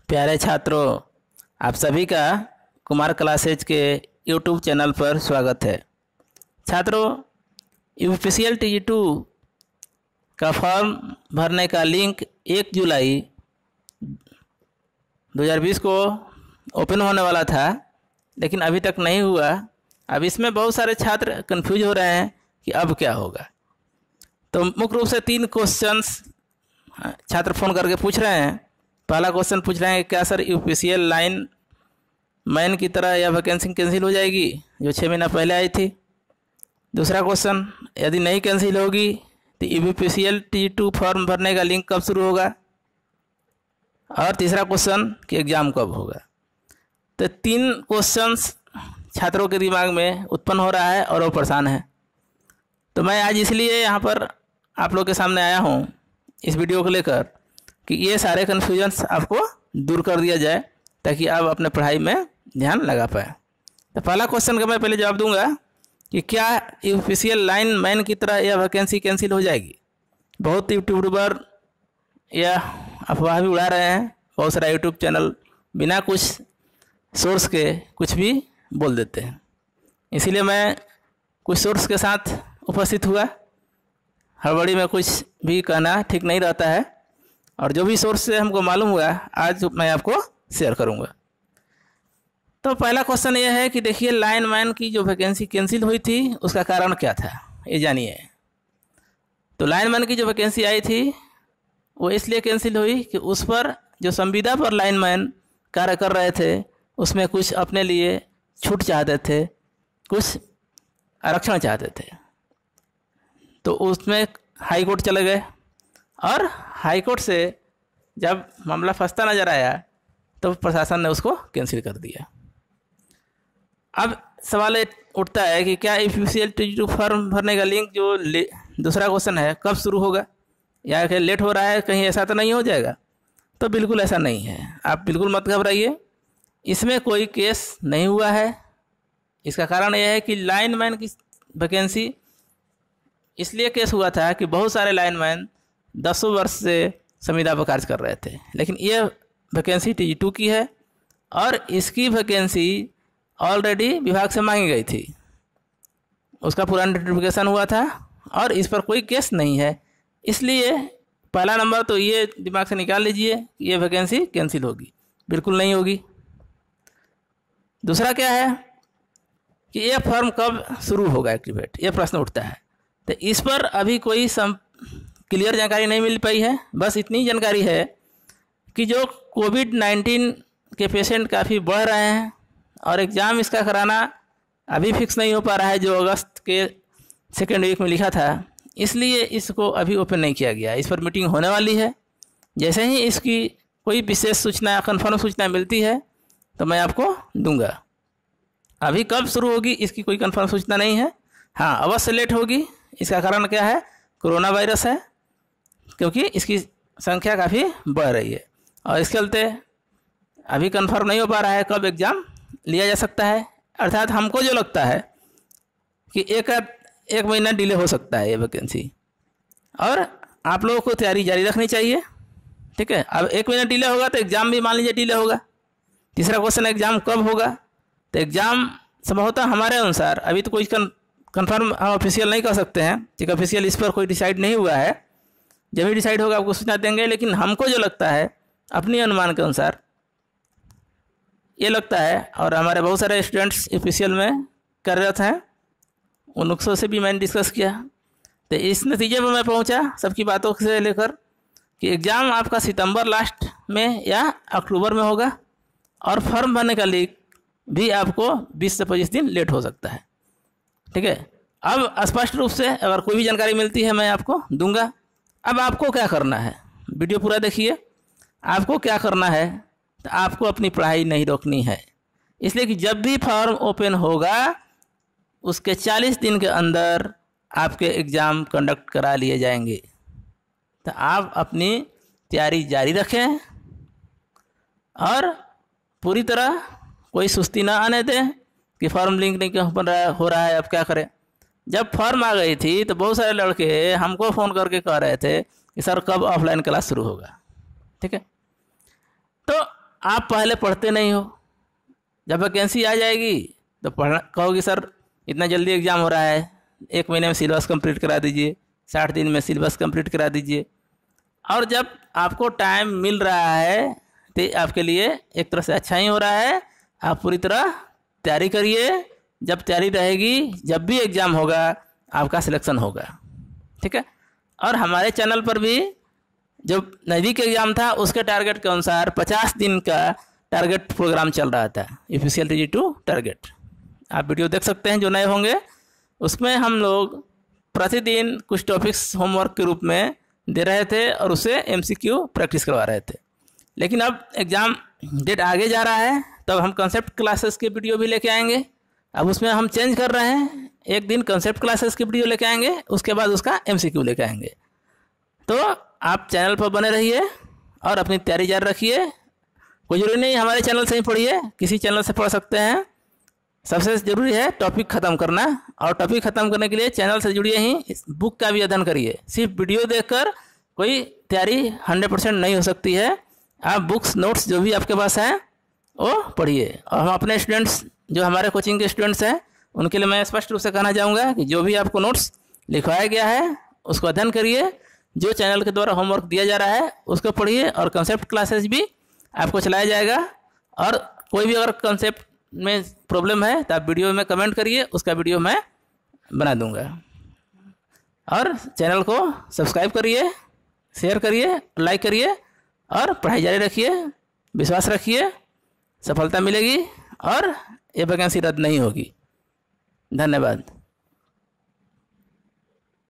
प्यारे छात्रों, आप सभी का कुमार क्लासेज के यूट्यूब चैनल पर स्वागत है। छात्रों, यूपीसीएल TG2 का फॉर्म भरने का लिंक 1 जुलाई 2020 को ओपन होने वाला था, लेकिन अभी तक नहीं हुआ। अब इसमें बहुत सारे छात्र कंफ्यूज हो रहे हैं कि अब क्या होगा। तो मुख्य रूप से 3 क्वेश्चंस छात्र फ़ोन करके पूछ रहे हैं। पहला क्वेश्चन पूछ रहे हैं कि क्या सर यूपीसीएल लाइन मैन की तरह यह वैकेंसी कैंसिल हो जाएगी जो 6 महीना पहले आई थी। दूसरा क्वेश्चन, यदि नहीं कैंसिल होगी तो यूपीसीएल TG2 फॉर्म भरने का लिंक कब शुरू होगा। और तीसरा क्वेश्चन कि एग्ज़ाम कब होगा। तो 3 क्वेश्चंस छात्रों के दिमाग में उत्पन्न हो रहा है और वो परेशान है। तो मैं आज इसलिए यहाँ पर आप लोग के सामने आया हूँ इस वीडियो को लेकर कि ये सारे कन्फ्यूजन्स आपको दूर कर दिया जाए ताकि आप अपने पढ़ाई में ध्यान लगा पाए। तो पहला क्वेश्चन का मैं पहले जवाब दूंगा कि क्या यूपीसीएल लाइन मैन की तरह यह वैकेंसी कैंसिल हो जाएगी। बहुत यूट्यूबर यह अफवाह भी उड़ा रहे हैं, बहुत सारा यूट्यूब चैनल बिना कुछ सोर्स के कुछ भी बोल देते हैं। इसीलिए मैं कुछ सोर्स के साथ उपस्थित हुआ। हड़बड़ी में कुछ भी कहना ठीक नहीं रहता है, और जो भी सोर्स से हमको मालूम हुआ आज मैं आपको शेयर करूंगा। तो पहला क्वेश्चन ये है कि देखिए, लाइन मैन की जो वैकेंसी कैंसिल हुई थी उसका कारण क्या था, ये जानिए। तो लाइन मैन की जो वैकेंसी आई थी वो इसलिए कैंसिल हुई कि उस पर जो संविदा पर लाइन मैन कार्य कर रहे थे उसमें कुछ अपने लिए छूट चाहते थे, कुछ आरक्षण चाहते थे। तो उसमें हाई कोर्ट चले गए और हाई कोर्ट से जब मामला फंसता नज़र आया तो प्रशासन ने उसको कैंसिल कर दिया। अब सवाल उठता है कि क्या यूपीसीएल TG2 फॉर्म भरने का लिंक जो दूसरा क्वेश्चन है कब शुरू होगा, या कि लेट हो रहा है, कहीं ऐसा तो नहीं हो जाएगा। तो बिल्कुल ऐसा नहीं है, आप बिल्कुल मत घबराइए। इसमें कोई केस नहीं हुआ है। इसका कारण यह है कि लाइनमैन की वैकेंसी इसलिए केस हुआ था कि बहुत सारे लाइनमैन 10 वर्ष से संविदा पर कार्य कर रहे थे, लेकिन ये वैकेंसी TG2 की है और इसकी वैकेंसी ऑलरेडी विभाग से मांगी गई थी। उसका पूरा नोटिफिकेशन हुआ था और इस पर कोई केस नहीं है। इसलिए पहला नंबर तो ये दिमाग से निकाल लीजिए कि ये वैकेंसी कैंसिल होगी, बिल्कुल नहीं होगी। दूसरा क्या है कि ये फॉर्म कब शुरू होगा एक्टिवेट, ये प्रश्न उठता है। तो इस पर अभी कोई क्लियर जानकारी नहीं मिल पाई है। बस इतनी जानकारी है कि जो कोविड-19 के पेशेंट काफ़ी बढ़ रहे हैं और एग्ज़ाम इसका कराना अभी फिक्स नहीं हो पा रहा है, जो अगस्त के 2nd वीक में लिखा था, इसलिए इसको अभी ओपन नहीं किया गया। इस पर मीटिंग होने वाली है। जैसे ही इसकी कोई विशेष सूचना, कन्फर्म सूचना मिलती है तो मैं आपको दूंगा। अभी कब शुरू होगी इसकी कोई कन्फर्म सूचना नहीं है। हाँ, अवश्य लेट होगी। इसका कारण क्या है, कोरोना वायरस है, क्योंकि इसकी संख्या काफ़ी बढ़ रही है और इसके चलते अभी कंफर्म नहीं हो पा रहा है कब एग्ज़ाम लिया जा सकता है। अर्थात हमको जो लगता है कि एक महीना डिले हो सकता है ये वैकेंसी, और आप लोगों को तैयारी जारी रखनी चाहिए। ठीक है, अब 1 महीना डिले होगा तो एग्ज़ाम भी मान लीजिए डिले होगा। तीसरा क्वेश्चन, एग्ज़ाम कब होगा। तो एग्ज़ाम संभवतः हमारे अनुसार अभी तो कोई कंफर्म हम ऑफिशियल नहीं कर सकते हैं, ठीक है, ऑफिशियल इस पर कोई डिसाइड नहीं हुआ है। जब भी डिसाइड होगा आपको सूचना देंगे, लेकिन हमको जो लगता है अपनी अनुमान के अनुसार ये लगता है, और हमारे बहुत सारे स्टूडेंट्स ऑफिशियल में कार्यरत हैं, उन लोगों से भी मैंने डिस्कस किया, तो इस नतीजे पर मैं पहुंचा सबकी बातों से लेकर कि एग्ज़ाम आपका सितंबर लास्ट में या अक्टूबर में होगा, और फॉर्म भरने का लिंक भी आपको 20 से 25 दिन लेट हो सकता है। ठीक है, अब स्पष्ट रूप से अगर कोई भी जानकारी मिलती है मैं आपको दूंगा। अब आपको क्या करना है, वीडियो पूरा देखिए। आपको क्या करना है, तो आपको अपनी पढ़ाई नहीं रोकनी है, इसलिए कि जब भी फॉर्म ओपन होगा उसके 40 दिन के अंदर आपके एग्ज़ाम कंडक्ट करा लिए जाएंगे। तो आप अपनी तैयारी जारी रखें और पूरी तरह कोई सुस्ती ना आने दें कि फॉर्म लिंक नहीं हो रहा है, अब क्या करें। जब फॉर्म आ गई थी तो बहुत सारे लड़के हमको फ़ोन करके कह रहे थे कि सर कब ऑफलाइन क्लास शुरू होगा। ठीक है, तो आप पहले पढ़ते नहीं हो, जब वैकेंसी आ जाएगी तो पढ़ना कहोगे सर इतना जल्दी एग्ज़ाम हो रहा है, 1 महीने में सिलेबस कंप्लीट करा दीजिए, 60 दिन में सिलेबस कंप्लीट करा दीजिए। और जब आपको टाइम मिल रहा है तो आपके लिए एक तरह से अच्छा ही हो रहा है। आप पूरी तरह तैयारी करिए, जब तैयारी रहेगी जब भी एग्ज़ाम होगा आपका सिलेक्शन होगा, ठीक है। और हमारे चैनल पर भी जो नज़दीक एग्ज़ाम था उसके टारगेट के अनुसार 50 दिन का टारगेट प्रोग्राम चल रहा था, यूपीसीएल TG2 टारगेट। आप वीडियो देख सकते हैं जो नए होंगे। उसमें हम लोग प्रतिदिन कुछ टॉपिक्स होमवर्क के रूप में दे रहे थे और उसे MCQ प्रैक्टिस करवा रहे थे। लेकिन अब एग्ज़ाम डेट आगे जा रहा है, तब हम कंसेप्ट क्लासेस के वीडियो भी लेके आएंगे। अब उसमें हम चेंज कर रहे हैं, एक दिन कंसेप्ट क्लासेस की वीडियो लेके आएंगे, उसके बाद उसका MCQ लेके आएंगे। तो आप चैनल पर बने रहिए और अपनी तैयारी जारी रखिए। कोई ज़रूरी नहीं हमारे चैनल से ही पढ़िए, किसी चैनल से पढ़ सकते हैं। सबसे ज़रूरी है टॉपिक ख़त्म करना, और टॉपिक ख़त्म करने के लिए चैनल से जुड़िए ही, इस बुक का भी अध्ययन करिए। सिर्फ वीडियो देखकर कोई तैयारी 100% नहीं हो सकती है। आप बुक्स नोट्स जो भी आपके पास हैं वो पढ़िए। और हम अपने स्टूडेंट्स जो हमारे कोचिंग के स्टूडेंट्स हैं उनके लिए मैं स्पष्ट रूप से कहना चाहूँगा कि जो भी आपको नोट्स लिखवाया गया है उसको अध्ययन करिए। जो चैनल के द्वारा होमवर्क दिया जा रहा है उसको पढ़िए, और कंसेप्ट क्लासेस भी आपको चलाया जाएगा। और कोई भी अगर कंसेप्ट में प्रॉब्लम है तो आप वीडियो में कमेंट करिए, उसका वीडियो मैं बना दूंगा। और चैनल को सब्सक्राइब करिए, शेयर करिए, लाइक करिए और पढ़ाई जारी रखिए। विश्वास रखिए, सफलता मिलेगी और ये वैकेंसी रद्द नहीं होगी। धन्यवाद।